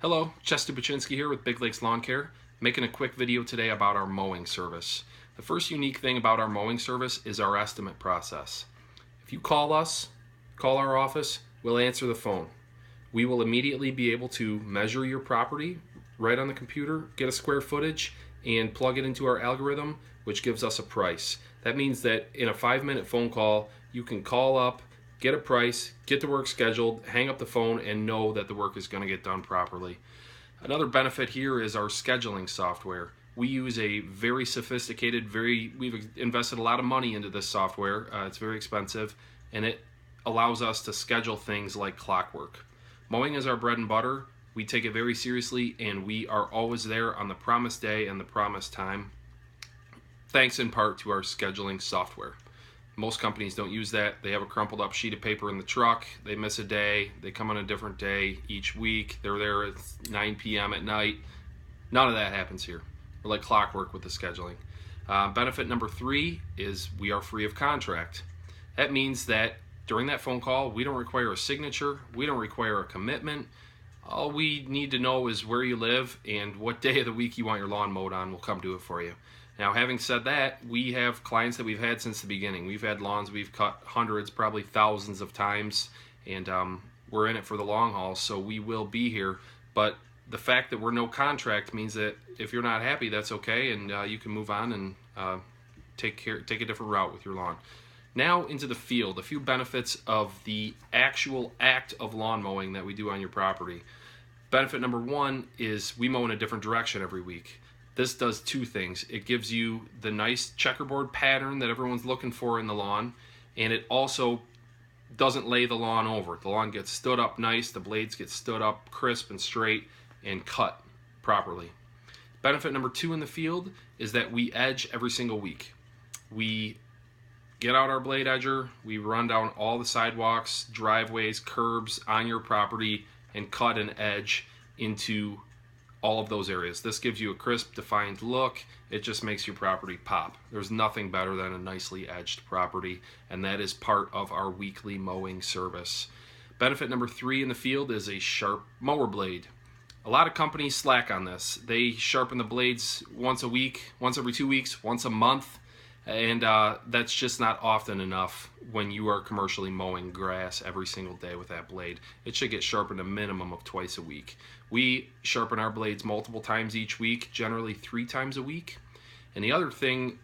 Hello, Chester Buczynski here with Big Lakes Lawn Care, making a quick video today about our mowing service. The first unique thing about our mowing service is our estimate process. If you call our office, we'll answer the phone. We will immediately be able to measure your property right on the computer, get a square footage, and plug it into our algorithm, which gives us a price. That means that in a 5-minute phone call, you can call up, get a price, get the work scheduled, hang up the phone, and know that the work is going to get done properly. Another benefit here is our scheduling software. We use a very sophisticated, we've invested a lot of money into this software. It's very expensive, and it allows us to schedule things like clockwork. Mowing is our bread and butter. We take it very seriously, and we are always there on the promised day and the promised time, thanks in part to our scheduling software. Most companies don't use that. They have a crumpled up sheet of paper in the truck. They miss a day. They come on a different day each week. They're there at 9 p.m. at night. None of that happens here. We're like clockwork with the scheduling. Benefit number 3 is we are free of contract. That means that during that phone call, we don't require a signature. We don't require a commitment. All we need to know is where you live and what day of the week you want your lawn mowed on. We'll come do it for you. Now, having said that, we have clients that we've had since the beginning. We've had lawns we've cut hundreds, probably thousands of times, and we're in it for the long haul, so we will be here. But the fact that we're no contract means that if you're not happy, that's okay, and you can move on and take a different route with your lawn. Now into the field, a few benefits of the actual act of lawn mowing that we do on your property. Benefit number 1 is we mow in a different direction every week. This does 2 things. It gives you the nice checkerboard pattern that everyone's looking for in the lawn, and it also doesn't lay the lawn over. The lawn gets stood up nice, the blades get stood up crisp and straight and cut properly. Benefit number 2 in the field is that we edge every single week. We get out our blade edger, we run down all the sidewalks, driveways, curbs on your property, and cut an edge into all of those areas. This gives you a crisp, defined look. It just makes your property pop. There's nothing better than a nicely edged property, and that is part of our weekly mowing service. Benefit number 3 in the field is a sharp mower blade. A lot of companies slack on this. They sharpen the blades once a week, once every 2 weeks, once a month, and that's just not often enough when you are commercially mowing grass every single day with that blade. It should get sharpened a minimum of twice a week. We sharpen our blades multiple times each week, generally 3 times a week. And the other thing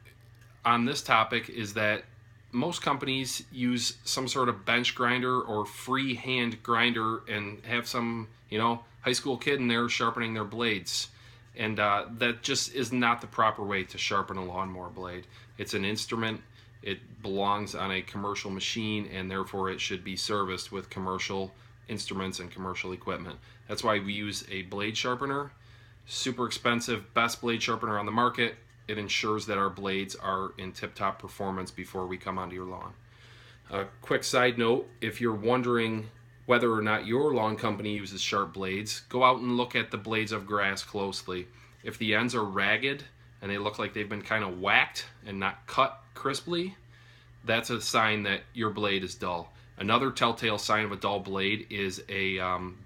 on this topic is that most companies use some sort of bench grinder or free hand grinder and have some, high school kid in there sharpening their blades. And that just is not the proper way to sharpen a lawnmower blade. It's an instrument. It belongs on a commercial machine, and therefore it should be serviced with commercial instruments and commercial equipment. That's why we use a blade sharpener. Super expensive, best blade sharpener on the market. It ensures that our blades are in tip-top performance before we come onto your lawn. A quick side note, if you're wondering whether or not your lawn company uses sharp blades, go out and look at the blades of grass closely. If the ends are ragged and they look like they've been kind of whacked and not cut crisply, that's a sign that your blade is dull. Another telltale sign of a dull blade is a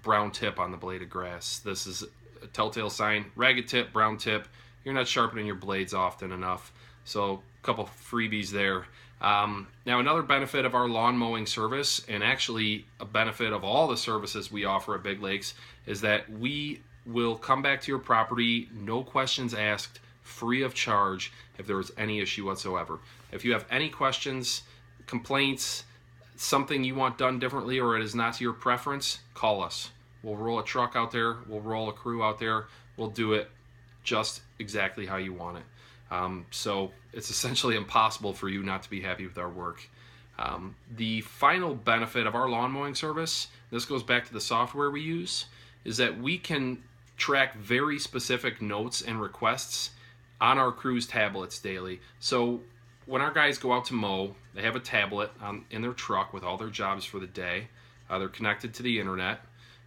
brown tip on the blade of grass. This is a telltale sign. Ragged tip, brown tip. You're not sharpening your blades often enough. So a couple freebies there. Now another benefit of our lawn mowing service, and actually a benefit of all the services we offer at Big Lakes, is that we will come back to your property, no questions asked, free of charge if there is any issue whatsoever. If you have any questions, complaints, something you want done differently, or it is not to your preference, call us. We'll roll a truck out there, we'll roll a crew out there, we'll do it just exactly how you want it. So it's essentially impossible for you not to be happy with our work. The final benefit of our lawn mowing service, this goes back to the software we use, is that we can track very specific notes and requests on our crew's tablets daily. So when our guys go out to mow, they have a tablet in their truck with all their jobs for the day. They're connected to the internet,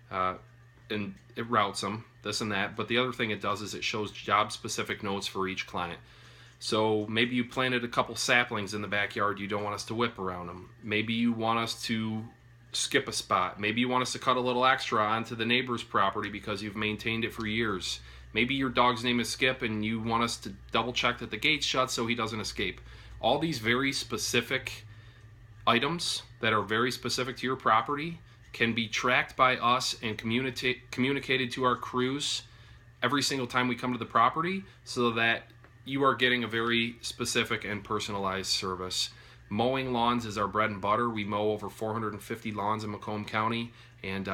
and it routes them, this and that. But the other thing it does is it shows job-specific notes for each client. So maybe you planted a couple saplings in the backyard, you don't want us to whip around them. Maybe you want us to skip a spot. Maybe you want us to cut a little extra onto the neighbor's property because you've maintained it for years. Maybe your dog's name is Skip and you want us to double check that the gate's shut so he doesn't escape. All these very specific items that are very specific to your property can be tracked by us and communicated to our crews every single time we come to the property, so that you are getting a very specific and personalized service. Mowing lawns is our bread and butter. We mow over 450 lawns in Macomb County, and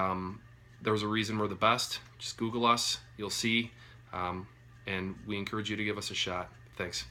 there's a reason we're the best. Just Google us, you'll see, and we encourage you to give us a shot. Thanks.